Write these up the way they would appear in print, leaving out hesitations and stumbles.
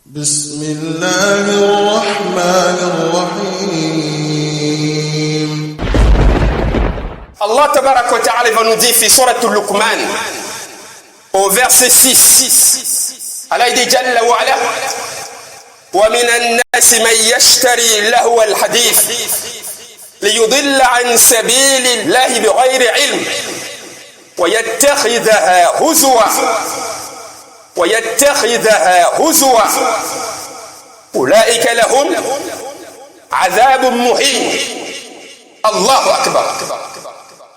بسم الله الرحمن الرحيم. Allah tabarak wa ta'ala va nous dire في سورة Luqman au verset 6. Allah dit Jalla wa ala ومن الناس من يشتري لهو الحديث ليضل عن سبيل الله بغير علم ويتخذها هزوا أولئك لهم عذاب مهين. Allahu Akbar.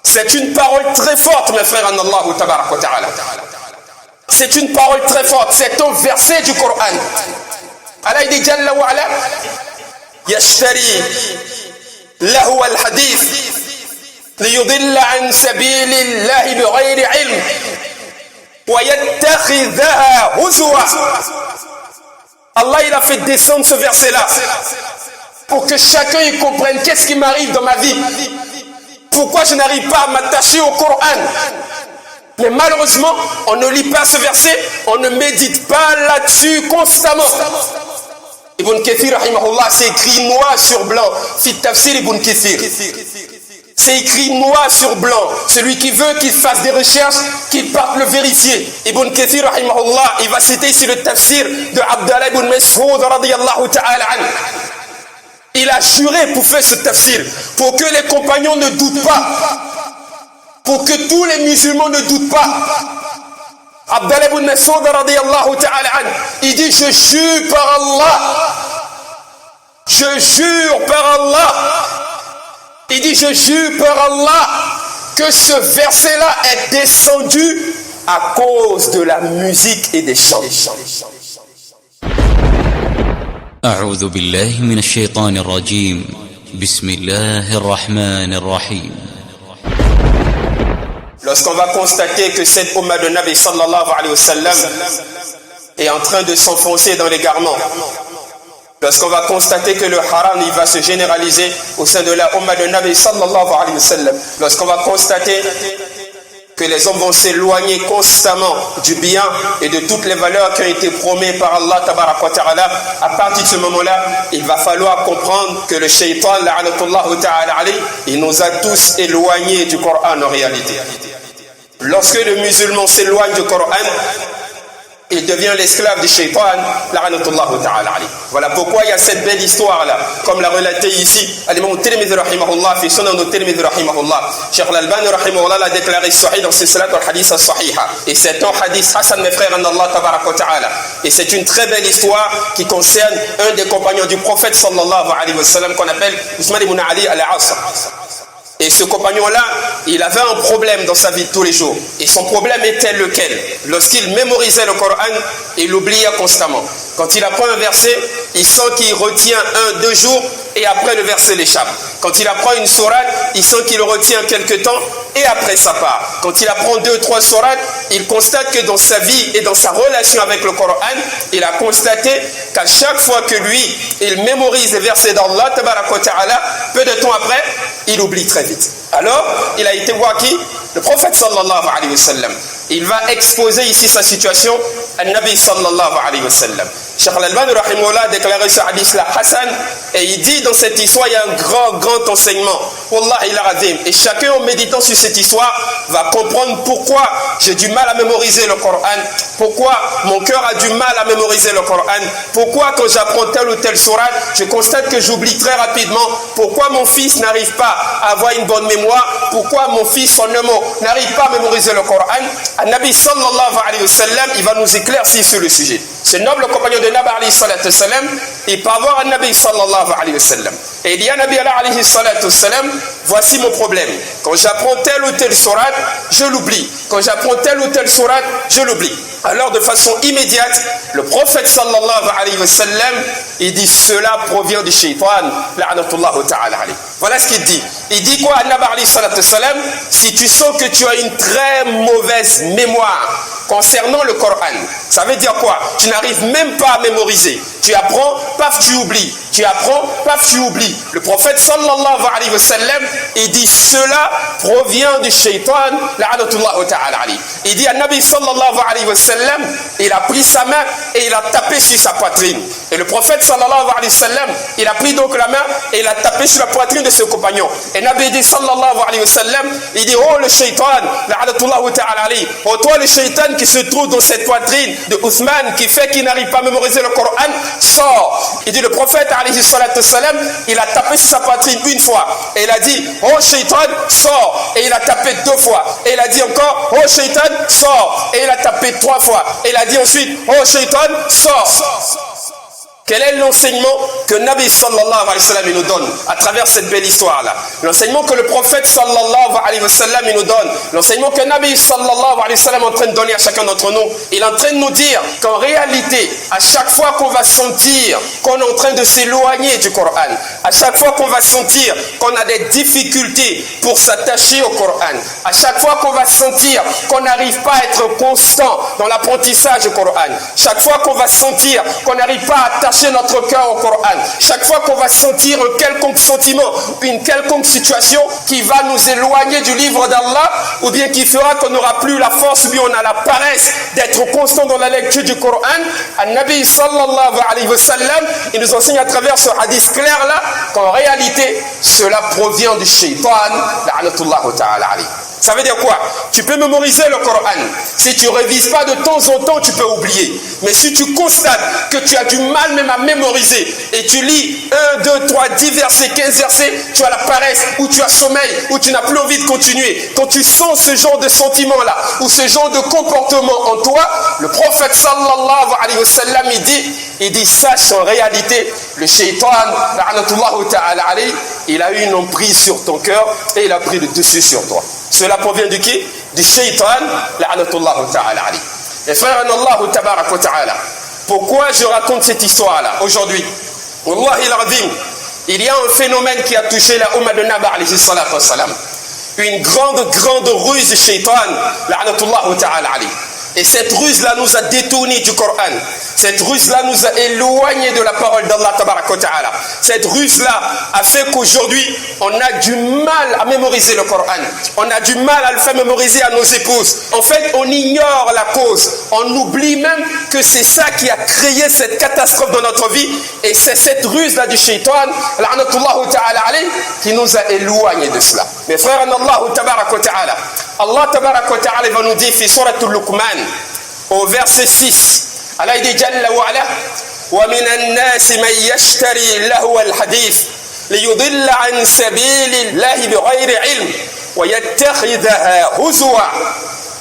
C'est une parole très forte, mes frères, en Allah tabarak wa ta'ala. C'est une parole très forte, c'est un verset du Coran. Allah dit Jalla wa ala يشتري لهو الحديث ليضل عن سبيل الله بغير علم ويتخذها هزوا. Allah il a fait descendre ce verset là pour que chacun y comprenne qu'est-ce qui m'arrive dans ma vie, pourquoi je n'arrive pas à m'attacher au Coran. Mais malheureusement on ne lit pas ce verset, on ne médite pas là-dessus constamment. Ibn Kathir rahimahullah, c'est écrit noir sur blanc. Fit tafsir Ibn Kathir. C'est écrit noir sur blanc. Celui qui veut qu'il fasse des recherches, qu'il parte le vérifier. Ibn Kathir rahimahullah, il va citer ici le tafsir de Abdallah ibn Mas'ud radiyallahu ta'ala anhu. Il a juré pour faire ce tafsir, pour que les compagnons ne doutent pas, pour que tous les musulmans ne doutent pas. Abdallah ibn Mas'ud radiyallahu ta'ala anhu, il dit je jure par Allah, il dit je jure par Allah que ce verset là est descendu à cause de la musique et des chants. أعوذ بالله من الشيطان الرجيم بسم الله الرحمن الرحيم. Lorsqu'on va constater que cette Ummah de Nabi sallallahu alayhi wa sallam est en train de s'enfoncer dans l'égarement, lorsqu'on va constater que le haram il va se généraliser au sein de la Ummah de Nabi sallallahu alayhi wa sallam, lorsqu'on va constater que les hommes vont s'éloigner constamment du bien et de toutes les valeurs qui ont été promises par Allah tabarak wa ta'ala, à partir de ce moment-là, il va falloir comprendre que le shaitan, la'anatullahu ta'ala alayhi, il nous a tous éloignés du Coran en réalité. Lorsque le musulman s'éloigne du Coran, il devient l'esclave du shaitan, la'anatullahu ta'ala alayhi. Voilà pourquoi il y a cette belle histoire-là, comme l'a relaté ici al-Imam al-Tirmidhi rahimahullah, fi Sunan al-Tirmidhi rahimahullah. Cheikh al-Albani rahimahullah l'a déclaré sahih dans ses salat al-hadith al-sahiha. Et c'est un hadith hasan, mes frères, en Allah tabarak wa ta'ala. Et c'est une très belle histoire qui concerne un des compagnons du prophète sallallahu alayhi wa sallam qu'on appelle Usman ibn Ali al-As. Et ce compagnon-là, il avait un problème dans sa vie de tous les jours. Et son problème était lequel? Lorsqu'il mémorisait le Coran, il l'oubliait constamment. Quand il apprend un verset, il sent qu'il retient 1-2 jours et après le verset l'échappe. Quand il apprend une sourate, il sent qu'il retient quelque temps et après ça part. Quand il apprend 2-3 sourates, il constate que dans sa vie et dans sa relation avec le Coran, il a constaté qu'à chaque fois que lui, il mémorise les versets d'Allah, tabarak wa ta'ala, peu de temps après, il oublie très vite. Alors, il a été voir qui? Le prophète sallallahu alayhi wa sallam. Il va exposer ici sa situation à Nabi sallallahu alayhi wa sallam. Cheikh al-Albani rahimahullah a déclaré ce hadith là Hassan, et il dit dans cette histoire il y a un grand enseignement. Wallah il a razim. Et chacun en méditant sur cette histoire va comprendre pourquoi j'ai du mal à mémoriser le Coran, pourquoi mon cœur a du mal à mémoriser le Coran, pourquoi quand j'apprends telle ou telle sourate, je constate que j'oublie très rapidement, pourquoi mon fils n'arrive pas à avoir une bonne mémoire, pourquoi mon fils en un mot n'arrive pas à mémoriser le Coran. Nabi sallallahu alayhi wa sallam, il va nous éclaircir sur le sujet. Ce noble compagnon de Nabi alayhi salatu wa sallam, il part voir un Nabi sallallahu alayhi wa sallam. Et il dit à Nabi alayhi salatu wa sallam, voici mon problème. Quand j'apprends telle ou telle sourate, je l'oublie. Quand j'apprends telle ou telle sourate, je l'oublie. Alors de façon immédiate, le prophète sallallahu alayhi wa sallam, Il dit cela provient du shaitan, la'anatullahu ta'ala alayh. Voilà ce qu'il dit. Il dit quoi, An-Nabi alayhi salatu wassalam? Si tu sens que tu as une très mauvaise mémoire concernant le Coran, ça veut dire quoi? Tu n'arrives même pas à mémoriser. Tu apprends, paf, tu oublies. Tu apprends, paf, tu oublies. Le prophète sallallahu alayhi wa sallam, il dit cela provient du shaitan, la'anatullahu ta'ala alayh. Il dit An-Nabi sallallahu alayhi wa sallam, il a pris sa main et il a tapé sur sa poitrine. Et le prophète sallallahu alayhi wa sallam, il a pris donc la main et il a tapé sur la poitrine de ce compagnon. Et Nabi dit sallallahu alayhi wa sallam, il dit oh le shaitan, la'anatullahu ta'ala alayh, oh toi le shaitan qui se trouve dans cette poitrine de Ousmane qui fait qu'il n'arrive pas à mémoriser le Coran, sort. Il dit le prophète alayhi salatu wassalam, il a tapé sur sa poitrine une fois et il a dit oh shaitan sort, et il a tapé deux fois et il a dit encore oh shaitan sort, et il a tapé trois fois et il a dit ensuite oh shaitan sort. Quel est l'enseignement que Nabi sallallahu alayhi wa sallam nous donne à travers cette belle histoire-là? L'enseignement que le prophète sallallahu alayhi wa sallam nous donne, l'enseignement que Nabi sallallahu alayhi wa sallam est en train de donner à chacun d'entre nous, il est en train de nous dire qu'en réalité, à chaque fois qu'on va sentir qu'on est en train de s'éloigner du Coran, à chaque fois qu'on va sentir qu'on a des difficultés pour s'attacher au Coran, à chaque fois qu'on va sentir qu'on n'arrive pas à être constant dans l'apprentissage du Coran, chaque fois qu'on va sentir qu'on n'arrive pas à attacher notre cœur au Coran, chaque fois qu'on va sentir un quelconque sentiment, une quelconque situation qui va nous éloigner du livre d'Allah, ou bien qui fera qu'on n'aura plus la force, ou bien on a la paresse d'être constant dans la lecture du Coran, An-Nabi sallallahu alayhi wa sallam, il nous enseigne à travers ce hadith clair là, qu'en réalité, cela provient du shaitan, la'anatullahu ta'ala alayh. Ça veut dire quoi? Tu peux mémoriser le Coran. Si tu ne révises pas de temps en temps, tu peux oublier. Mais si tu constates que tu as du mal même à mémoriser et tu lis 1, 2, 3, 10 versets, 15 versets, tu as la paresse ou tu as sommeil ou tu n'as plus envie de continuer. Quand tu sens ce genre de sentiment-là ou ce genre de comportement en toi, le prophète sallallahu alayhi wa sallam, il dit sache en réalité, le shaitan, la'anatullahu ta'ala alayh, il a eu une emprise sur ton cœur et il a pris le dessus sur toi. Cela provient de qui? Du shaitan, la'anatullahu ta'ala alayh. Et frère en Allah tabarak wa ta'ala, pourquoi je raconte cette histoire-là aujourd'hui? Wallahi al-azim, il y a un phénomène qui a touché la Ummah de Nabi alayhi salatu wa salam. Une grande ruse du shaitan, la'anatullahu ta'ala alayh. Et cette ruse-là nous a détournés du Coran. Cette ruse-là nous a éloignés de la parole d'Allah tabarak wa ta'ala. Cette ruse-là a fait qu'aujourd'hui, on a du mal à mémoriser le Coran. On a du mal à le faire mémoriser à nos épouses. En fait, on ignore la cause. On oublie même que c'est ça qui a créé cette catastrophe dans notre vie. Et c'est cette ruse-là du shaitan, la'anatullahu ta'ala alayh, qui nous a éloignés de cela. Mes frères en Allah tabarak wa ta'ala, Allah tabarak wa ta'ala va nous dire, fi surat al-Luqman, au verset 6, Allah dit Jalla wa ala, wa minan nasi man yashtari lahwa al-hadith liyudilla an sabilillahi bighayri ilm wa yattakhidhaha huzwa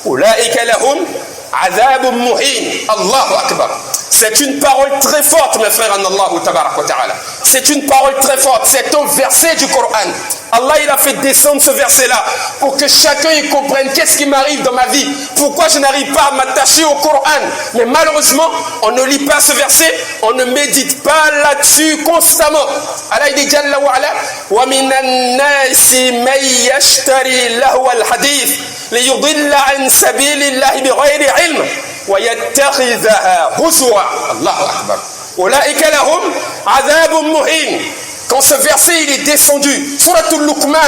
ulaika lahum adhabun muhin. Allahu akbar. C'est une parole très forte, mes frères en Allah tabarak wa ta'ala. C'est une parole très forte. C'est un verset du Coran. Allah, il a fait descendre ce verset-là pour que chacun y comprenne qu'est-ce qui m'arrive dans ma vie. Pourquoi je n'arrive pas à m'attacher au Coran. Mais malheureusement, on ne lit pas ce verset. On ne médite pas là-dessus constamment. Allah, il dit Jalla wa ala, wa minan nasi man yashtari lahwa al-hadith liyudilla an sabilillahi bighayri ilm wa yattakhidhaha huzwa. Allahu akbar. Ulaika lahum adhabun muhin. Quand ce verset il est descendu, Suratul Luqman,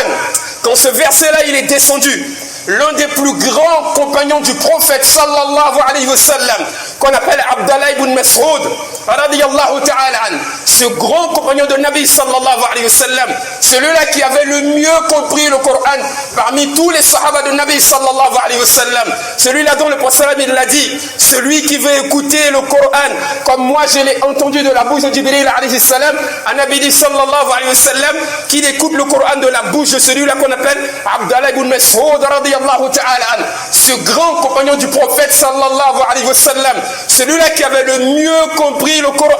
quand ce verset-là il est descendu, l'un des plus grands compagnons du prophète sallallahu alayhi wa sallam, qu'on appelle Abdallah ibn Mas'ud, radiyallahu ta'ala an, ce grand compagnon de Nabi sallallahu alayhi wa sallam, celui-là qui avait le mieux compris le Coran parmi tous les sahaba de Nabi sallallahu alayhi wa sallam, celui-là dont le prophète il l'a dit, celui qui veut écouter le Coran comme moi je l'ai entendu de la bouche de Jibril alayhi salam, un Nabi dit sallallahu alayhi wa sallam, qu'il écoute le Coran de la bouche de celui-là qu'on appelle Abdallah ibn Mas'ud, radiyallahu ta'ala an, ce grand compagnon du prophète sallallahu alayhi wa sallam, celui-là qui avait le mieux compris le Coran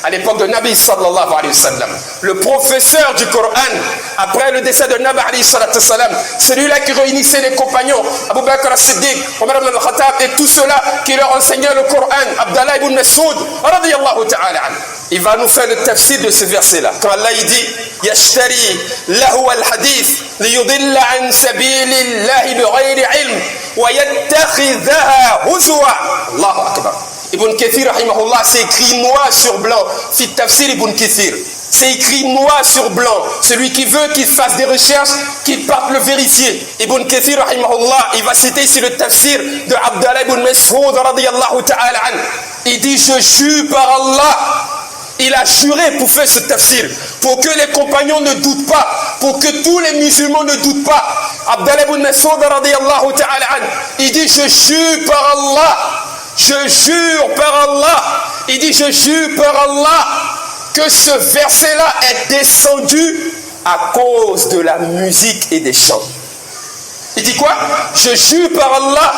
à l'époque de Nabi sallallahu alayhi wa sallam, le professeur du Coran après le décès de Nabi alayhi salam, celui-là qui réunissait les compagnons Abu Bakr as-Siddiq, Omar ibn al-Khattab et tous ceux-là qui leur enseignaient le Coran, Abdallah ibn Mas'ud radiyallahu ta'ala an. il va nous faire le tafsir de ce verset-là. Quand Allah il dit Yashtari lahu al-hadith liyudilla an sabilillahi bighayri ilm wa yattakhidhaha huzwa. Allahu akbar. Ibn Kathir rahimahullah, c'est écrit noir sur blanc. Fit tafsir Ibn Kathir. C'est écrit noir sur blanc. Celui qui veut qu'il fasse des recherches, qu'il parte le vérifier. Ibn Kathir rahimahullah, il va citer ici le tafsir de Abdallah ibn Mas'ud radiyallahu ta'ala an. Il dit je jure par Allah. Il a juré pour faire ce tafsir, pour que les compagnons ne doutent pas, pour que tous les musulmans ne doutent pas. Abdallah ibn Mas'ud radiyallahu ta'ala an, il dit je jure par Allah, je jure par Allah, il dit je jure par Allah que ce verset-là est descendu à cause de la musique et des chants. Il dit quoi? Je jure par Allah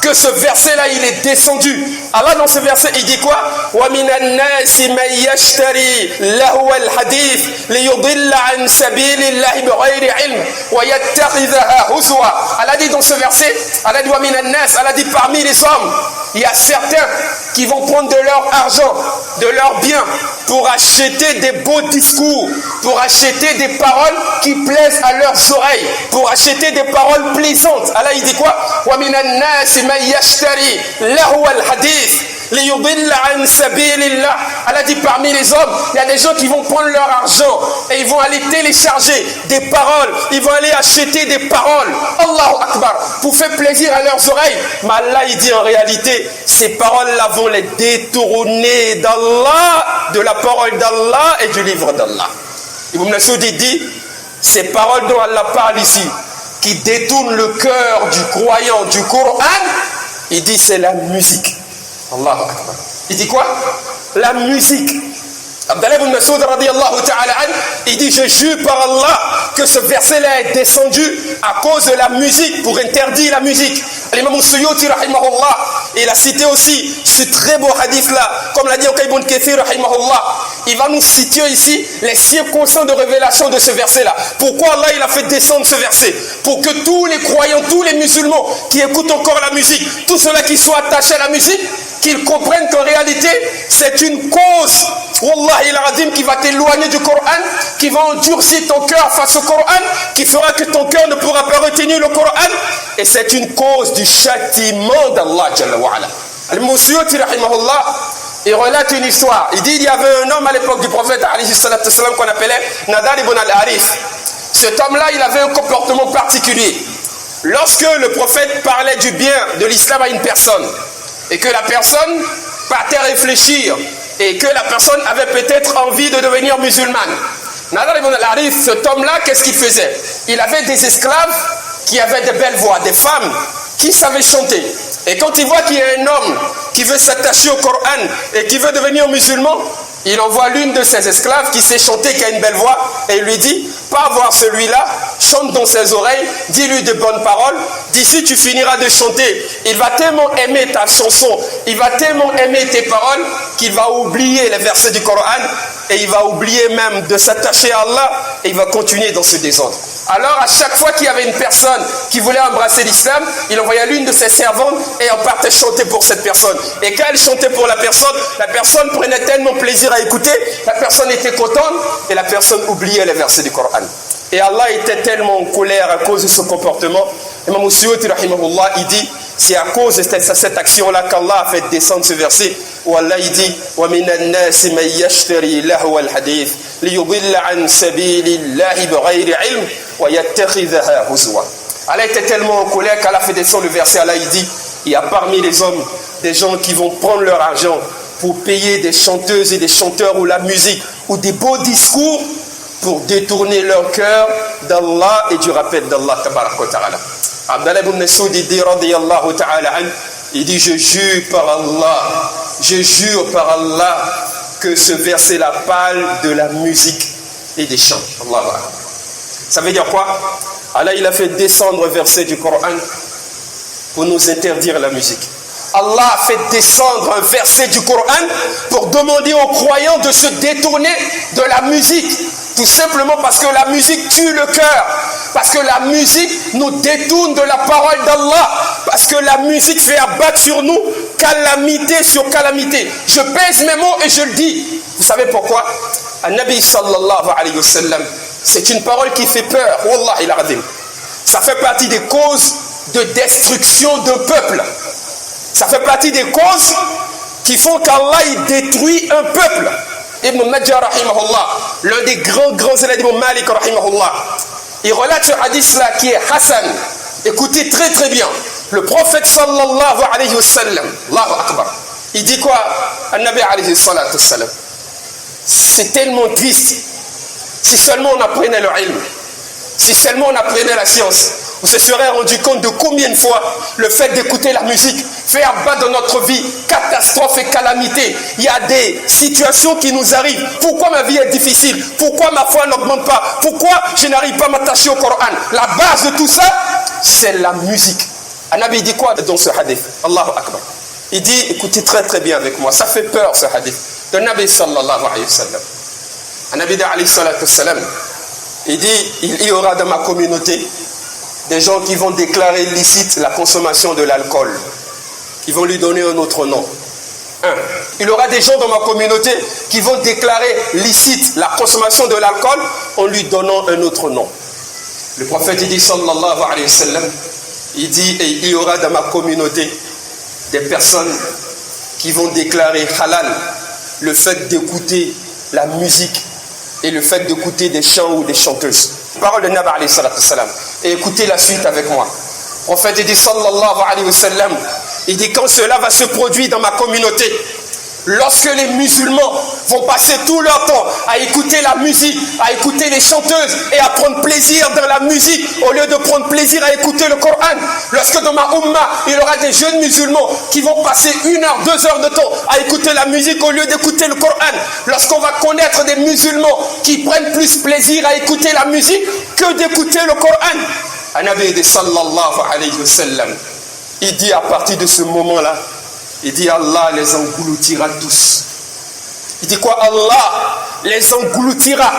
que ce verset-là, il est descendu. Allah, dans ce verset, il dit quoi? وَمِنَ النَّاسِ مَنْ يَشْتَرِي لَهْوَ الْحَدِيثِ لِيُضِلَّ عَنْ سَبِيلِ اللَّهِ بِغَيْرِ عِلْمٍ وَيَتَّخِذَهَا هُزُوًا. Allah dit dans ce verset, Allah dit وَمِنَ النَّاسِ, Allah dit parmi les hommes, il y a certains qui vont prendre de leur argent, de leurs biens, pour acheter des beaux discours, pour acheter des paroles qui plaisent à leurs oreilles, pour acheter des paroles plaisantes. Allah, il dit quoi? وَمِنَ النَّاسِ مَنْ يَشْتَرِي لَهْوَ الْحَدِيثِ لِيُضِلَّ عَنْ سَبِيلِ اللَّهِ. Allah dit parmi les hommes, il y a des gens qui vont prendre leur argent et ils vont aller télécharger des paroles, ils vont aller acheter des paroles, Allahu Akbar, pour faire plaisir à leurs oreilles. Mais Allah, il dit en réalité, ces paroles-là vont les détourner d'Allah, de la parole d'Allah et du livre d'Allah. Ibn Mas'ud dit, ces paroles dont Allah parle ici, qui détournent le cœur du croyant du Coran, il dit c'est la musique. Allahu Akbar. Il dit quoi? La musique. Abdallah ibn Mas'ud radiyallahu ta'ala an, il dit je jure par Allah que ce verset-là est descendu à cause de la musique, pour interdire la musique. L'imam Suyuti rahimahullah, il a cité aussi ce très beau hadith-là, comme l'a dit Ibn Kathir rahimahullah. Il va nous citer ici les circonstances de révélation de ce verset-là. Pourquoi Allah il a fait descendre ce verset? Pour que tous les croyants, tous les musulmans qui écoutent encore la musique, tous ceux-là qui sont attachés à la musique, qu'ils comprennent qu'en réalité c'est une cause, Wallahi al-Azim, qui va t'éloigner du Coran, qui va endurcir ton cœur face au Coran, qui fera que ton cœur ne pourra pas retenir le Coran, et c'est une cause du châtiment d'Allah Jalla wa Ala. Al-Musyuti rahimahullah, il relate une histoire. Il dit il y avait un homme à l'époque du prophète alayhi salatu wassalam qu'on appelait Nadar ibn al-Harith. Cet homme-là, il avait un comportement particulier. Lorsque le prophète parlait du bien de l'islam à une personne, et que la personne partait réfléchir, et que la personne avait peut-être envie de devenir musulmane, Nadar ibn al-Harith, cet homme-là, qu'est-ce qu'il faisait? Il avait des esclaves qui avaient de belles voix, des femmes qui savaient chanter. Et quand il voit qu'il y a un homme qui veut s'attacher au Coran et qui veut devenir musulman, il envoie l'une de ses esclaves qui sait chanter, qui a une belle voix, et il lui dit, pas voir celui-là, chante dans ses oreilles, dis-lui de bonnes paroles, d'ici tu finiras de chanter. Il va tellement aimer ta chanson, il va tellement aimer tes paroles, qu'il va oublier les versets du Coran, et il va oublier même de s'attacher à Allah, et il va continuer dans ce désordre. Alors à chaque fois qu'il y avait une personne qui voulait embrasser l'islam, il envoyait l'une de ses servantes et elle partait chanter pour cette personne. Et quand elle chantait pour la personne prenait tellement plaisir à écouter, la personne était contente et la personne oubliait les versets du Coran. Et Allah était tellement en colère à cause de ce comportement. Imam Suyuti rahimahullah, il dit, c'est à cause de cette action-là qu'Allah a fait descendre ce verset où Allah il dit وَمِنَ النَّاسِ مَنْ يَشْتَرِي لَهْوَ الْحَدِيثِ لِيُضِلَّ عَنْ سَبِيلِ اللَّهِ بِغَيْرِ عِلْمٍ وَيَتَّخِذَهَا هُزُوًا. Allah était tellement en colère qu'Allah fait descendre le verset. Allah il dit, il y a parmi les hommes des gens qui vont prendre leur argent pour payer des chanteuses et des chanteurs ou la musique ou des beaux discours pour détourner leur cœur d'Allah et du rappel d'Allah tabaraka wa ta'ala. Abdallah ibn Mas'ud dit radiyallahu ta'ala an, il dit je jure par Allah que ce verset-là parle de la musique et des chants. Allah. Ça veut dire quoi? Allah il a fait descendre un verset du Coran pour nous interdire la musique. Allah a fait descendre un verset du Coran pour demander aux croyants de se détourner de la musique, Tout simplement parce que la musique tue le cœur. Parce que la musique nous détourne de la parole d'Allah. Parce que la musique fait abattre sur nous calamité sur calamité. Je pèse mes mots et je le dis. Vous savez pourquoi? An-Nabi sallallahu alayhi wa sallam, c'est une parole qui fait peur. Wallahi al-azim. Ça fait partie des causes de destruction d'un peuple. Ça fait partie des causes qui font qu'Allah il détruit un peuple. Ibn Majah rahimahullah, l'un des grands élèves d'Imam Malik rahimahullah, il relate ce hadith-là qui est Hassan. Écoutez très très bien. Le prophète sallallahu alayhi wa sallam, Allahu Akbar, il dit quoi? An-Nabi alayhi salatu wa sallam, c'est tellement triste. Si seulement on apprenait le ilm, si seulement on apprenait la science, on se serait rendu compte de combien de fois le fait d'écouter la musique fait abattre dans notre vie catastrophe et calamité. Il y a des situations qui nous arrivent. Pourquoi ma vie est difficile? Pourquoi ma foi n'augmente pas? Pourquoi je n'arrive pas à m'attacher au Coran? La base de tout ça, c'est la musique. An-Nabi dit quoi dans ce hadith? Allahu Akbar. Il dit, écoutez très très bien avec moi, ça fait peur ce hadith de Nabi sallallahu alayhi wa sallam. An-Nabi alayhi salatu wa sallam, il dit, il y aura dans ma communauté des gens qui vont déclarer licite la consommation de l'alcool. Ils vont lui donner un autre nom. Il y aura des gens dans ma communauté qui vont déclarer licite la consommation de l'alcool en lui donnant un autre nom. Le prophète il dit sallallahu alayhi wa sallam, il dit, et il y aura dans ma communauté des personnes qui vont déclarer halal le fait d'écouter la musique et le fait d'écouter des chants ou des chanteuses. Parole de Nabi alayhi salatu salam. Et écoutez la suite avec moi. Le prophète dit sallallahu alayhi wa sallam, il dit quand cela va se produire dans ma communauté, lorsque les musulmans vont passer tout leur temps à écouter la musique, à écouter les chanteuses et à prendre plaisir dans la musique au lieu de prendre plaisir à écouter le Coran, lorsque dans ma Ummah il y aura des jeunes musulmans qui vont passer 1 heure, 2 heures de temps à écouter la musique au lieu d'écouter le Coran, lorsqu'on va connaître des musulmans qui prennent plus plaisir à écouter la musique que d'écouter le Coran, An-Nabi sallallahu alayhi wa sallam, il dit à partir de ce moment-là, il dit Allah les engloutira tous. Il dit quoi? Allah les engloutira.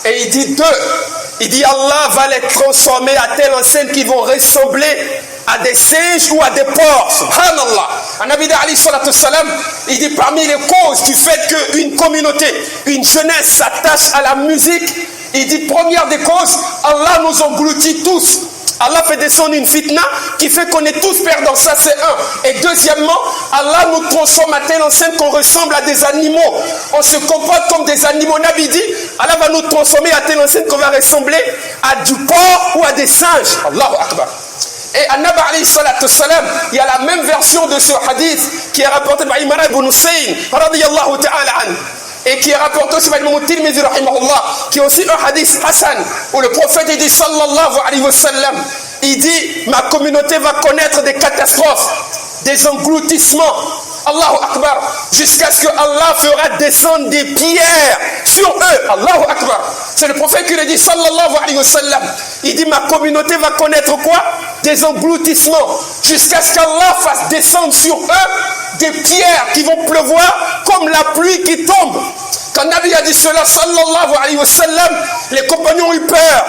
Et il dit 2. Il dit Allah va les transformer à telle enseigne qu'ils vont ressembler à des singes ou à des porcs. Subhanallah. An-Nabi alayhi salatu salam, il dit parmi les causes du fait qu'une communauté, une jeunesse s'attache à la musique, il dit première des causes, Allah nous engloutit tous. Allah fait descendre une fitna qui fait qu'on est tous perdants, ça c'est un. Et deuxièmement, Allah nous transforme à telle enseigne qu'on ressemble à des animaux. On se comporte comme des animaux. Nabi dit, Allah va nous transformer à telle enseigne qu'on va ressembler à du porc ou à des singes. Allahu Akbar. Et An-Nabi alayhi salatu salam, il y a la même version de ce hadith qui est rapporté par Imran ibn Husayn radiyallahu ta'ala anhu. Et qui est rapporté aussi par Imam Tirmidhi rahimahullah, qui est aussi un hadith Hassan, où le prophète dit sallallahu alayhi wa sallam, il dit ma communauté va connaître des catastrophes, des engloutissements, Allahu Akbar, jusqu'à ce que Allah fera descendre des pierres sur eux, Allahu Akbar. C'est le prophète qui le dit sallallahu alayhi wa sallam, il dit ma communauté va connaître quoi? Des engloutissements, jusqu'à ce qu'Allah fasse descendre sur eux des pierres qui vont pleuvoir comme la pluie qui tombe. Quand Nabi a dit cela sallallahu alayhi wa sallam, les compagnons ont eu peur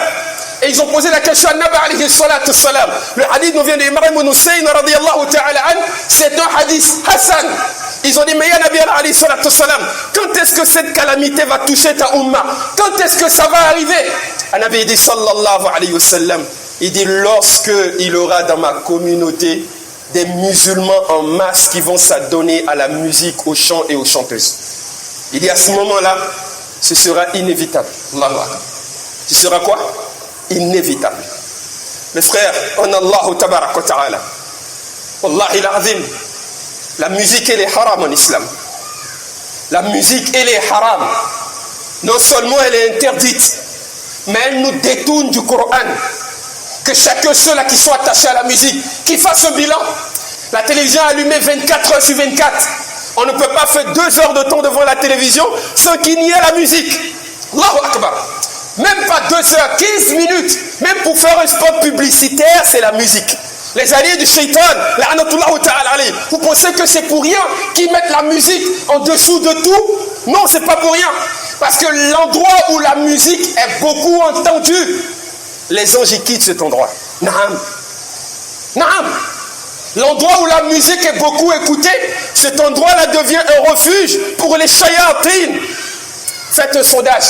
et ils ont posé la question à Nabi alayhi salatu salam. Le hadith nous vient d'Imran ibn Husayn radiyallahu ta'ala an, c'est un hadith Hassan. Ils ont dit mais ya Nabi alayhi salatu salam, quand est-ce que cette calamité va toucher ta umma? Quand est-ce que ça va arriver? Nabi dit sallallahu alayhi wa sallam, il dit lorsque il y aura dans ma communauté des musulmans en masse qui vont s'adonner à la musique, aux chants et aux chanteuses. Il dit à ce moment-là, ce sera inévitable. Allahu Akbar. Ce sera quoi? Inévitable. Mes frères, en Allah tabarak wa ta'ala, Wallahi l'azim, la musique elle est haram en islam. La musique elle est haram. Non seulement elle est interdite, mais elle nous détourne du Coran. Que chacun ceux-là qui sont attachés à la musique, qui fassent un bilan. La télévision est allumée 24 heures sur 24. On ne peut pas faire 2 heures de temps devant la télévision sans qu'il n'y ait la musique. Allahu Akbar. Même pas 2 heures, 15 minutes. Même pour faire un spot publicitaire, c'est la musique. Les alliés du shaitan, la'anatullahu ta'ala alayhi, vous pensez que c'est pour rien qu'ils mettent la musique en dessous de tout? Non, c'est pas pour rien. Parce que l'endroit où la musique est beaucoup entendue, les anges y quittent cet endroit. Naam. Naam. L'endroit où la musique est beaucoup écoutée, cet endroit-là devient un refuge pour les shayatines. Faites un sondage.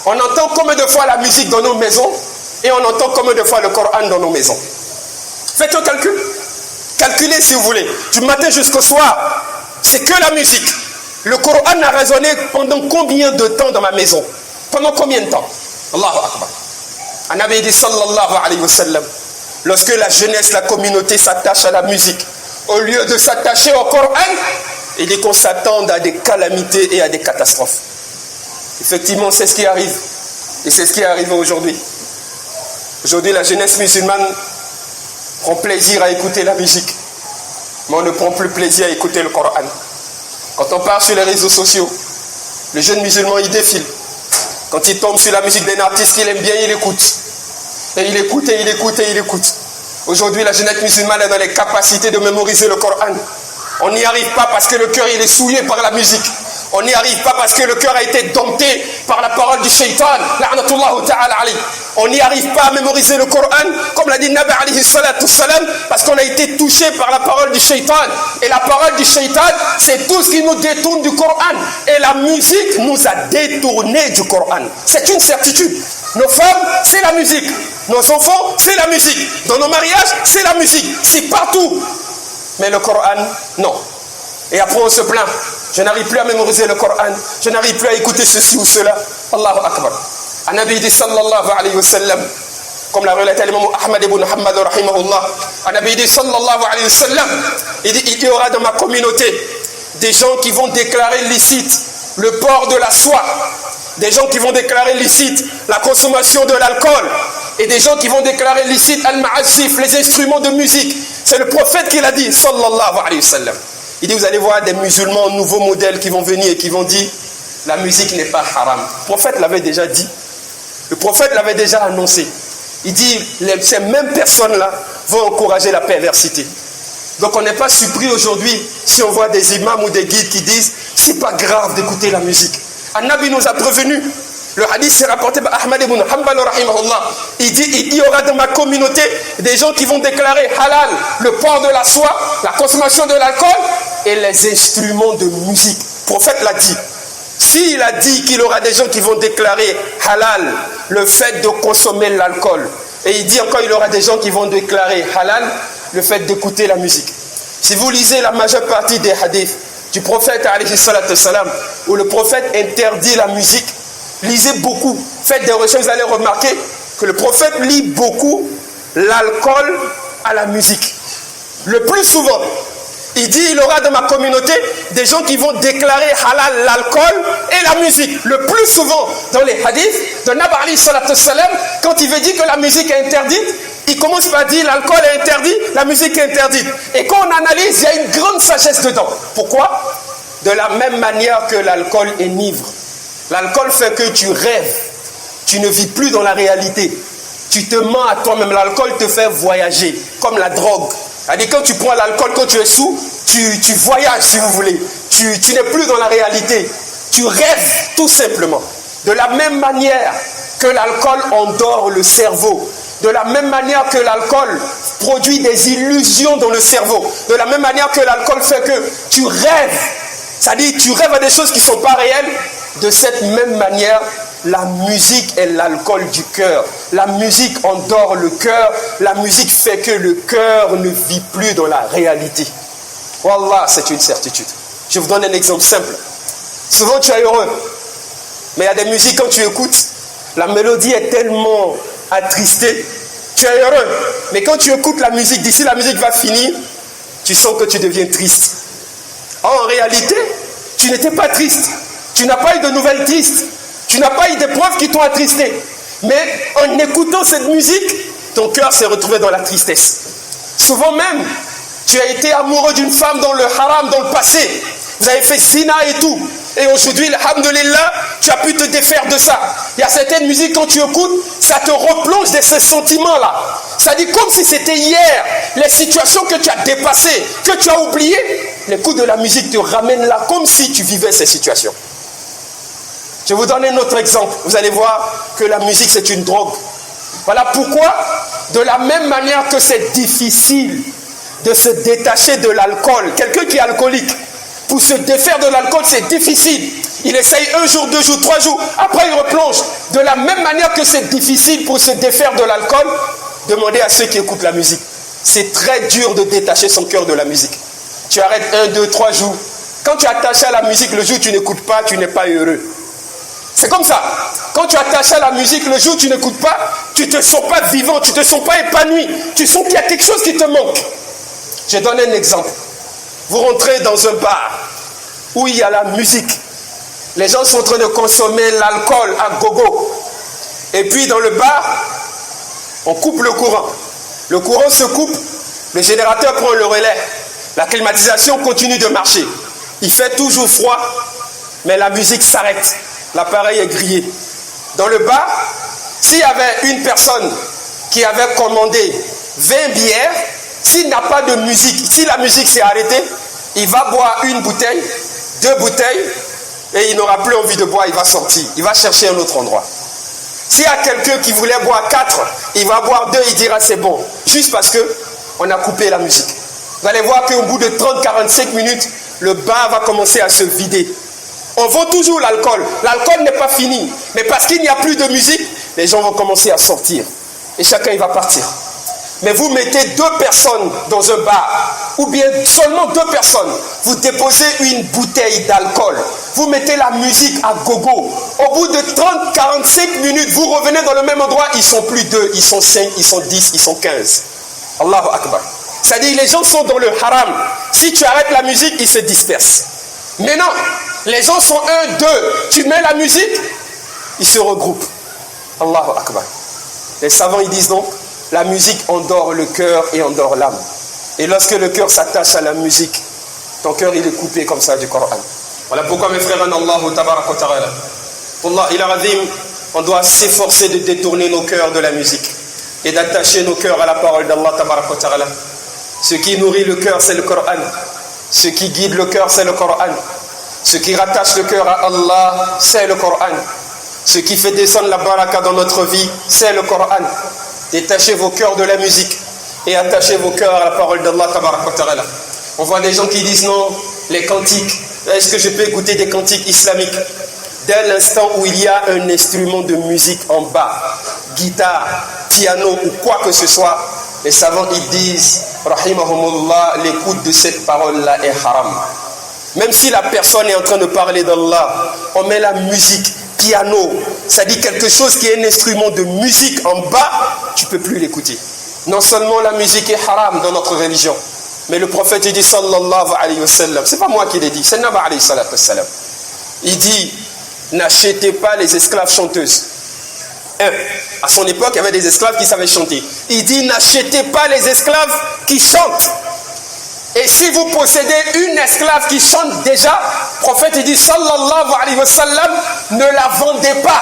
On entend combien de fois la musique dans nos maisons et on entend combien de fois le Coran dans nos maisons. Faites un calcul. Calculez si vous voulez. Du matin jusqu'au soir, c'est que la musique. Le Coran a résonné pendant combien de temps dans ma maison? Pendant combien de temps? Allahu Akbar. Un avait dit sallallahu alayhi wa sallam, lorsque la jeunesse, la communauté s'attache à la musique, au lieu de s'attacher au Coran, il dit qu'on s'attende à des calamités et à des catastrophes. Effectivement, c'est ce qui arrive. Et c'est ce qui est arrivé aujourd'hui. Aujourd'hui, la jeunesse musulmane prend plaisir à écouter la musique. Mais on ne prend plus plaisir à écouter le Coran. Quand on part sur les réseaux sociaux, le jeune musulman, il défile. Quand il tombe sur la musique d'un artiste qu'il aime bien, il écoute. Et il écoute, et il écoute, et il écoute. Aujourd'hui, la jeunesse musulmane est dans les capacités de mémoriser le Coran. On n'y arrive pas parce que le cœur il est souillé par la musique. On n'y arrive pas parce que le cœur a été dompté par la parole du shaitan. La'natullahu ta'ala alayh. On n'y arrive pas à mémoriser le Coran, comme l'a dit Nabi alayhi salatu salam, parce qu'on a été touché par la parole du shaitan. Et la parole du shaitan, c'est tout ce qui nous détourne du Coran. Et la musique nous a détournés du Coran. C'est une certitude. Nos femmes, c'est la musique. Nos enfants, c'est la musique. Dans nos mariages, c'est la musique. C'est partout. Mais le Coran, non. Et après on se plaint. Je n'arrive plus à mémoriser le Coran. Je n'arrive plus à écouter ceci ou cela. Allahu Akbar. Un Nabi dit sallallahu alayhi wa sallam, comme l'a relaté l'imam Ahmad ibn Muhammad rahimahullah, un Nabi dit sallallahu alayhi wa sallam, il y aura dans ma communauté des gens qui vont déclarer licite le port de la soie, des gens qui vont déclarer licite la consommation de l'alcool, et des gens qui vont déclarer licite al-ma'azif, les instruments de musique. C'est le prophète qui l'a dit sallallahu alayhi wa sallam. Il dit, vous allez voir des musulmans nouveaux modèles qui vont venir et qui vont dire, la musique n'est pas haram. Le prophète l'avait déjà dit. Le prophète l'avait déjà annoncé. Il dit, ces mêmes personnes-là vont encourager la perversité. Donc on n'est pas surpris aujourd'hui si on voit des imams ou des guides qui disent, c'est pas grave d'écouter la musique. Un-Nabi nous a prévenu. Le hadith s'est rapporté par Ahmad ibn Hanbal rahimahullah. Il dit, il y aura dans ma communauté des gens qui vont déclarer halal le port de la soie, la consommation de l'alcool et les instruments de musique. Le prophète l'a dit. S'il a dit qu'il y aura des gens qui vont déclarer halal le fait de consommer l'alcool, et il dit encore il y aura des gens qui vont déclarer halal le fait d'écouter la musique. Si vous lisez la majeure partie des hadiths du prophète alayhi salatu salam, où le prophète interdit la musique, lisez beaucoup, faites des recherches, vous allez remarquer que le prophète lit beaucoup l'alcool à la musique. Le plus souvent, il dit il y aura dans ma communauté des gens qui vont déclarer halal l'alcool et la musique. Le plus souvent dans les hadiths de Nabi alayhi salatu salam, quand il veut dire que la musique est interdite, il commence par dire l'alcool est interdit, la musique est interdite. Et quand on analyse, il y a une grande sagesse dedans. Pourquoi? De la même manière que l'alcool enivre. L'alcool fait que tu rêves, tu ne vis plus dans la réalité. Tu te mens à toi-même, l'alcool te fait voyager, comme la drogue. C'est-à-dire quand tu prends l'alcool, quand tu es sous, tu voyages si vous voulez. Tu n'es plus dans la réalité. Tu rêves tout simplement. De la même manière que l'alcool endort le cerveau. De la même manière que l'alcool produit des illusions dans le cerveau. De la même manière que l'alcool fait que tu rêves. C'est-à-dire tu rêves à des choses qui ne sont pas réelles. De cette même manière, la musique est l'alcool du cœur. La musique endort le cœur. La musique fait que le cœur ne vit plus dans la réalité. Wallah, c'est une certitude. Je vous donne un exemple simple. Souvent tu es heureux, mais il y a des musiques quand tu écoutes, la mélodie est tellement attristée. Tu es heureux, mais quand tu écoutes la musique, d'ici la musique va finir, tu sens que tu deviens triste. Or, en réalité, tu n'étais pas triste. Tu n'as pas eu de nouvelles tristes. Tu n'as pas eu d'épreuves qui t'ont attristé. Mais en écoutant cette musique, ton cœur s'est retrouvé dans la tristesse. Souvent même, tu as été amoureux d'une femme dans le haram, dans le passé. Vous avez fait zina et tout. Et aujourd'hui, alhamdoulilah, tu as pu te défaire de ça. Il y a certaines musiques, quand tu écoutes, ça te replonge de ces sentiments-là. Ça dit comme si c'était hier. Les situations que tu as dépassées, que tu as oubliées, l'écoute de la musique te ramène là, comme si tu vivais ces situations. Je vous donne un autre exemple. Vous allez voir que la musique, c'est une drogue. Voilà pourquoi, de la même manière que c'est difficile de se détacher de l'alcool, quelqu'un qui est alcoolique, pour se défaire de l'alcool, c'est difficile. Il essaye 1 jour, 2 jours, 3 jours, après il replonge. De la même manière que c'est difficile pour se défaire de l'alcool, demandez à ceux qui écoutent la musique. C'est très dur de détacher son cœur de la musique. Tu arrêtes 1, 2, 3 jours. Quand tu es attaché à la musique, le jour où tu n'écoutes pas, tu n'es pas heureux. C'est comme ça. Quand tu es attaché à la musique, le jour où tu n'écoutes pas, tu ne te sens pas vivant, tu ne te sens pas épanoui. Tu sens qu'il y a quelque chose qui te manque. Je donne un exemple. Vous rentrez dans un bar où il y a la musique. Les gens sont en train de consommer l'alcool à gogo. Et puis dans le bar, on coupe le courant. Le courant se coupe, le générateur prend le relais. La climatisation continue de marcher. Il fait toujours froid, mais la musique s'arrête. L'appareil est grillé. Dans le bar, s'il y avait une personne qui avait commandé 20 bières, s'il n'a pas de musique, si la musique s'est arrêtée, il va boire 1 bouteille, 2 bouteilles, et il n'aura plus envie de boire, il va sortir. Il va chercher un autre endroit. S'il y a quelqu'un qui voulait boire 4, il va boire 2, il dira c'est bon. Juste parce qu'on a coupé la musique. Vous allez voir qu'au bout de 30-45 minutes, le bar va commencer à se vider. On vend toujours l'alcool. L'alcool n'est pas fini. Mais parce qu'il n'y a plus de musique, les gens vont commencer à sortir. Et chacun il va partir. Mais vous mettez 2 personnes dans un bar, ou bien seulement 2 personnes, vous déposez une bouteille d'alcool, vous mettez la musique à gogo. Au bout de 30-45 minutes, vous revenez dans le même endroit, ils sont plus 2, ils sont 5, ils sont 10, ils sont 15. Allahu Akbar. C'est-à-dire les gens sont dans le haram. Si tu arrêtes la musique, ils se dispersent. Mais non, les gens sont 1, 2, tu mets la musique, ils se regroupent. Allahu Akbar. Les savants ils disent donc, la musique endort le cœur et endort l'âme. Et lorsque le cœur s'attache à la musique, ton cœur il est coupé comme ça du Coran. Voilà pourquoi mes frères en Allah, tabarak wa ta'ala, Allah il azim, on doit s'efforcer de détourner nos cœurs de la musique et d'attacher nos cœurs à la parole d'Allah tabarak wa ta'ala. Ce qui nourrit le cœur c'est le Coran. Ce qui guide le cœur c'est le Coran. Ce qui rattache le cœur à Allah c'est le Coran. Ce qui fait descendre la baraka dans notre vie c'est le Coran. Détachez vos cœurs de la musique et attachez vos cœurs à la parole d'Allah tabarak wa ta'ala. On voit des gens qui disent non, les cantiques, est-ce que je peux écouter des cantiques islamiques? Dès l'instant où il y a un instrument de musique en bas, guitare, piano ou quoi que ce soit, les savants ils disent rahimahumullah, l'écoute de cette parole-là est haram. Même si la personne est en train de parler d'Allah, on met la musique, piano, ça dit quelque chose qui est un instrument de musique en bas, tu ne peux plus l'écouter. Non seulement la musique est haram dans notre religion, mais le prophète il dit sallallahu alayhi wa sallam, c'est pas moi qui l'ai dit, c'est Nabi alayhi salatu wa sallam. Il dit, n'achetez pas les esclaves chanteuses. À son époque, il y avait des esclaves qui savaient chanter. Il dit, n'achetez pas les esclaves qui chantent. Et si vous possédez une esclave qui chante déjà, le prophète il dit sallallahu alayhi wa sallam, ne la vendez pas.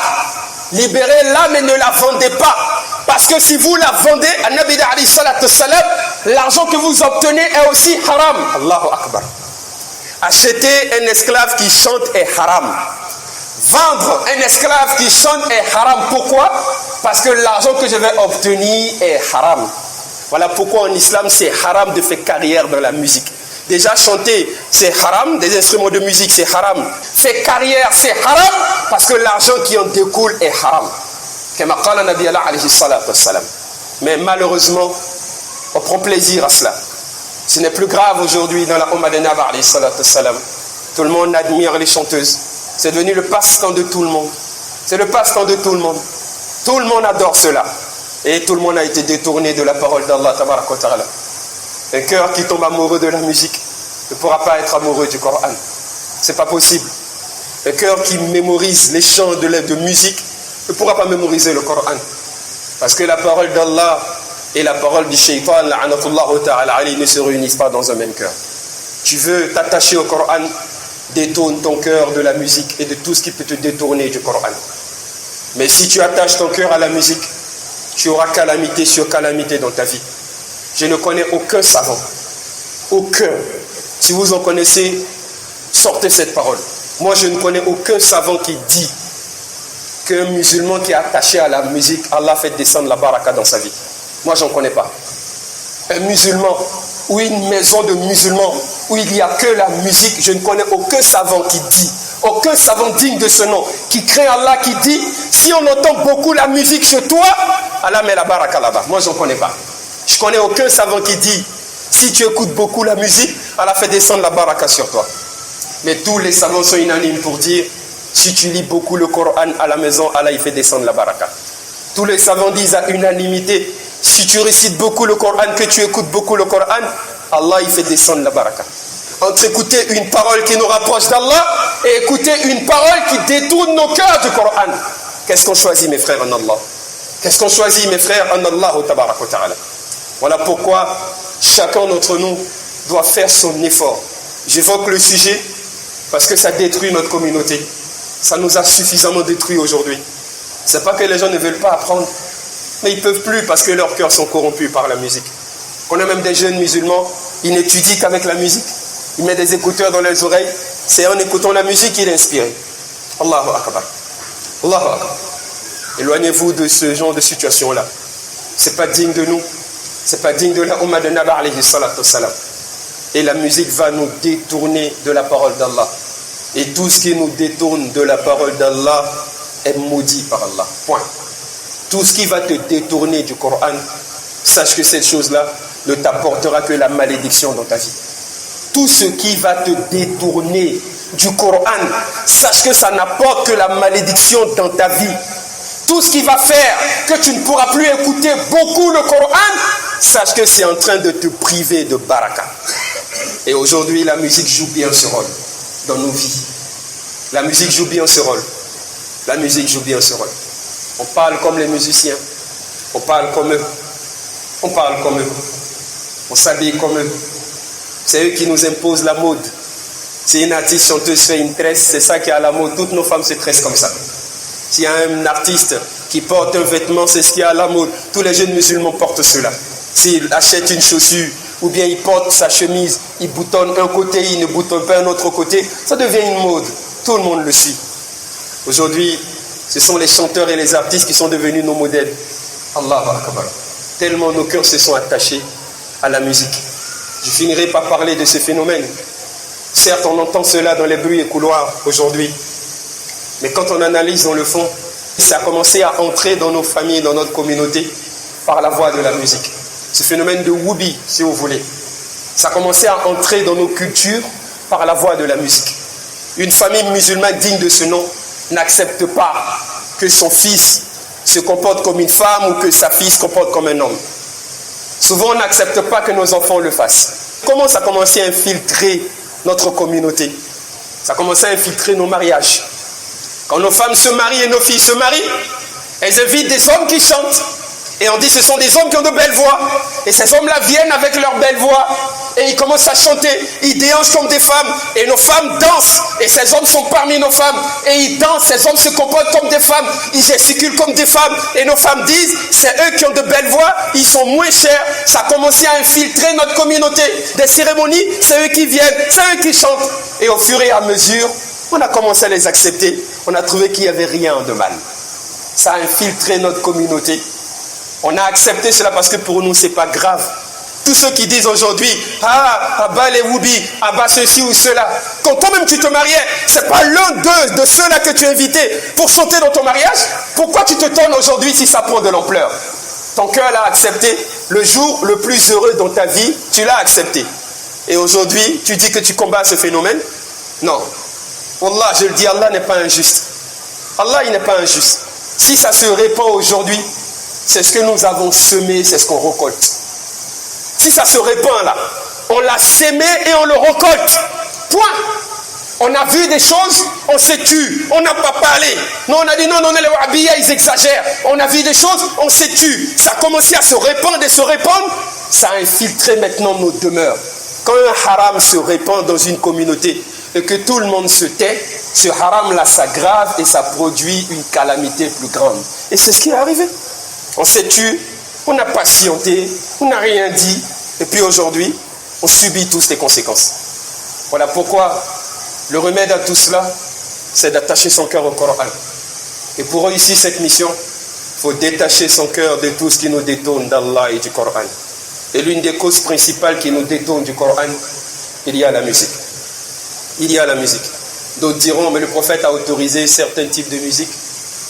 Libérez-la mais ne la vendez pas. Parce que si vous la vendez, Nabi alayhi salatu wa sallam, l'argent que vous obtenez est aussi haram. Allahu Akbar. Acheter un esclave qui chante est haram. Vendre un esclave qui chante est haram. Pourquoi? Parce que l'argent que je vais obtenir est haram. Voilà pourquoi en islam c'est haram de faire carrière dans la musique. Déjà chanter c'est haram, des instruments de musique c'est haram. Faire carrière c'est haram parce que l'argent qui en découle est haram. Mais malheureusement, on prend plaisir à cela. Ce n'est plus grave aujourd'hui dans la Ummah de Nabi alayhi salatu wassalam. Tout le monde admire les chanteuses. C'est devenu le passe-temps de tout le monde. C'est le passe-temps de tout le monde. Tout le monde adore cela. Et tout le monde a été détourné de la parole d'Allah tabarak wa ta'ala. Un cœur qui tombe amoureux de la musique ne pourra pas être amoureux du Coran. C'est pas possible. Un cœur qui mémorise les chants de musique ne pourra pas mémoriser le Coran. Parce que la parole d'Allah et la parole du shaitan, la'anatullahu ta'ala alayhi, ne se réunissent pas dans un même cœur. Tu veux t'attacher au Coran, détourne ton cœur de la musique et de tout ce qui peut te détourner du Coran. Mais si tu attaches ton cœur à la musique, tu auras calamité sur calamité dans ta vie. Je ne connais aucun savant, aucun. Si vous en connaissez, sortez cette parole. Moi, je ne connais aucun savant qui dit qu'un musulman qui est attaché à la musique, Allah fait descendre la baraka dans sa vie. Moi, j'en connais pas. Un musulman ou une maison de musulmans où il n'y a que la musique, je ne connais aucun savant qui dit, aucun savant digne de ce nom, qui craint Allah, qui dit, si on entend beaucoup la musique chez toi, Allah met la baraka là-bas. Moi, j'en connais pas. Je connais aucun savant qui dit, si tu écoutes beaucoup la musique, Allah fait descendre la baraka sur toi. Mais tous les savants sont unanimes pour dire, si tu lis beaucoup le Coran à la maison, Allah il fait descendre la baraka. Tous les savants disent à unanimité, si tu récites beaucoup le Coran, que tu écoutes beaucoup le Coran, Allah il fait descendre la baraka. Entre écouter une parole qui nous rapproche d'Allah et écouter une parole qui détourne nos cœurs du Coran. Qu'est-ce qu'on choisit, mes frères, en Allah? Qu'est-ce qu'on choisit, mes frères, en Allah tabarak wa ta'ala? Voilà pourquoi chacun d'entre nous doit faire son effort. J'évoque le sujet parce que ça détruit notre communauté. Ça nous a suffisamment détruits aujourd'hui. Ce n'est pas que les gens ne veulent pas apprendre, mais ils ne peuvent plus parce que leurs cœurs sont corrompus par la musique. On a même des jeunes musulmans, ils n'étudient qu'avec la musique. Ils mettent des écouteurs dans leurs oreilles. C'est en écoutant la musique qu'il est inspiré. Allahu Akbar. Allahu Akbar. Éloignez-vous de ce genre de situation-là. Ce n'est pas digne de nous. Ce n'est pas digne de la Ummah de Nabi alayhi salatu wassalam. Et la musique va nous détourner de la parole d'Allah. Et tout ce qui nous détourne de la parole d'Allah est maudit par Allah. Point. Tout ce qui va te détourner du Coran, sache que cette chose-là ne t'apportera que la malédiction dans ta vie. Tout ce qui va te détourner du Coran, sache que ça n'apporte que la malédiction dans ta vie. Tout ce qui va faire que tu ne pourras plus écouter beaucoup le Coran, sache que c'est en train de te priver de baraka. Et aujourd'hui, la musique joue bien ce rôle dans nos vies. La musique joue bien ce rôle. La musique joue bien ce rôle. On parle comme les musiciens. On parle comme eux. On parle comme eux. On s'habille comme eux. C'est eux qui nous imposent la mode. Si une artiste chanteuse fait une tresse, c'est ça qui est à la mode. Toutes nos femmes se tressent comme ça. S'il y a un artiste qui porte un vêtement, c'est ce qui est à la mode. Tous les jeunes musulmans portent cela. S'il achète une chaussure, ou bien il porte sa chemise, il boutonne un côté, il ne boutonne pas un autre côté, ça devient une mode. Tout le monde le suit. Aujourd'hui, ce sont les chanteurs et les artistes qui sont devenus nos modèles. Allahu Akbar. Tellement nos cœurs se sont attachés à la musique. Je finirai par parler de ce phénomène. Certes, on entend cela dans les bruits et couloirs aujourd'hui, mais quand on analyse dans le fond, ça a commencé à entrer dans nos familles, dans notre communauté, par la voix de la musique. Ce phénomène de woubi, si vous voulez, ça a commencé à entrer dans nos cultures par la voix de la musique. Une famille musulmane digne de ce nom n'accepte pas que son fils se comporte comme une femme ou que sa fille se comporte comme un homme. Souvent, on n'accepte pas que nos enfants le fassent. Comment ça a commencé à infiltrer notre communauté? Ça a commencé à infiltrer nos mariages. Quand nos femmes se marient et nos filles se marient, elles invitent des hommes qui chantent. Et on dit que ce sont des hommes qui ont de belles voix. Et ces hommes-là viennent avec leurs belles voix. Et ils commencent à chanter. Ils déhanchent comme des femmes. Et nos femmes dansent. Et ces hommes sont parmi nos femmes. Et ils dansent. Ces hommes se comportent comme des femmes. Ils gesticulent comme des femmes. Et nos femmes disent, c'est eux qui ont de belles voix. Ils sont moins chers. Ça a commencé à infiltrer notre communauté. Des cérémonies, c'est eux qui viennent. C'est eux qui chantent. Et au fur et à mesure, on a commencé à les accepter. On a trouvé qu'il n'y avait rien de mal. Ça a infiltré notre communauté. On a accepté cela parce que pour nous, ce n'est pas grave. Tous ceux qui disent aujourd'hui, ah bah les woubi, ah bah ceci ou cela. Quand toi-même tu te mariais, ce n'est pas l'un d'eux, de ceux-là que tu as invités pour chanter dans ton mariage. Pourquoi tu te tournes aujourd'hui si ça prend de l'ampleur? Ton cœur l'a accepté. Le jour le plus heureux dans ta vie, tu l'as accepté. Et aujourd'hui, tu dis que tu combats ce phénomène? Non. Wallah, je le dis, Allah n'est pas injuste. Allah, il n'est pas injuste. Si ça se répand aujourd'hui, c'est ce que nous avons semé, c'est ce qu'on récolte. Si ça se répand là, on l'a sémé et on le récolte. Point. On a vu des choses, on s'est tu, on n'a pas parlé. Non, on a dit non, les Wahhabiyya, ils exagèrent. On a vu des choses, on s'est tu. Ça a commencé à se répandre et se répandre. Ça a infiltré maintenant nos demeures. Quand un haram se répand dans une communauté et que tout le monde se tait, ce haram-là s'aggrave et ça produit une calamité plus grande. Et c'est ce qui est arrivé. On s'est tu, on a patienté, on n'a rien dit. Et puis aujourd'hui, on subit tous les conséquences. Voilà pourquoi le remède à tout cela, c'est d'attacher son cœur au Coran. Et pour réussir cette mission, il faut détacher son cœur de tout ce qui nous détourne d'Allah et du Coran. Et l'une des causes principales qui nous détourne du Coran, il y a la musique. Il y a la musique. D'autres diront, mais le prophète a autorisé certains types de musique.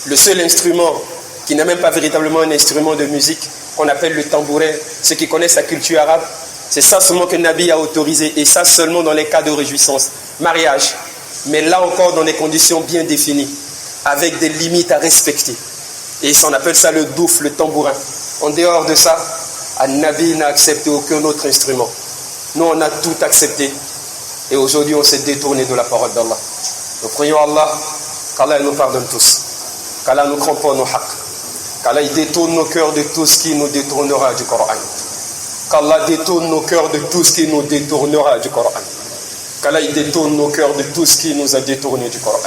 Le seul instrument qui n'est même pas véritablement un instrument de musique, qu'on appelle le tambourin, ceux qui connaissent la culture arabe, c'est ça seulement que Nabi a autorisé, et ça seulement dans les cas de réjouissance, mariage. Mais là encore dans des conditions bien définies, avec des limites à respecter. Et on appelle ça le douf, le tambourin. En dehors de ça, Nabi n'a accepté aucun autre instrument. Nous, on a tout accepté. Et aujourd'hui, on s'est détourné de la parole d'Allah. Nous prions Allah, qu'Allah nous pardonne tous. Qu'Allah nous cramponne nos haqq. Qu'Allah détourne nos cœurs de tout ce qui nous détournera du Coran. Qu'Allah détourne nos cœurs de tout ce qui nous détournera du Coran. Qu'Allah détourne nos cœurs de tout ce qui nous a détournés du Coran.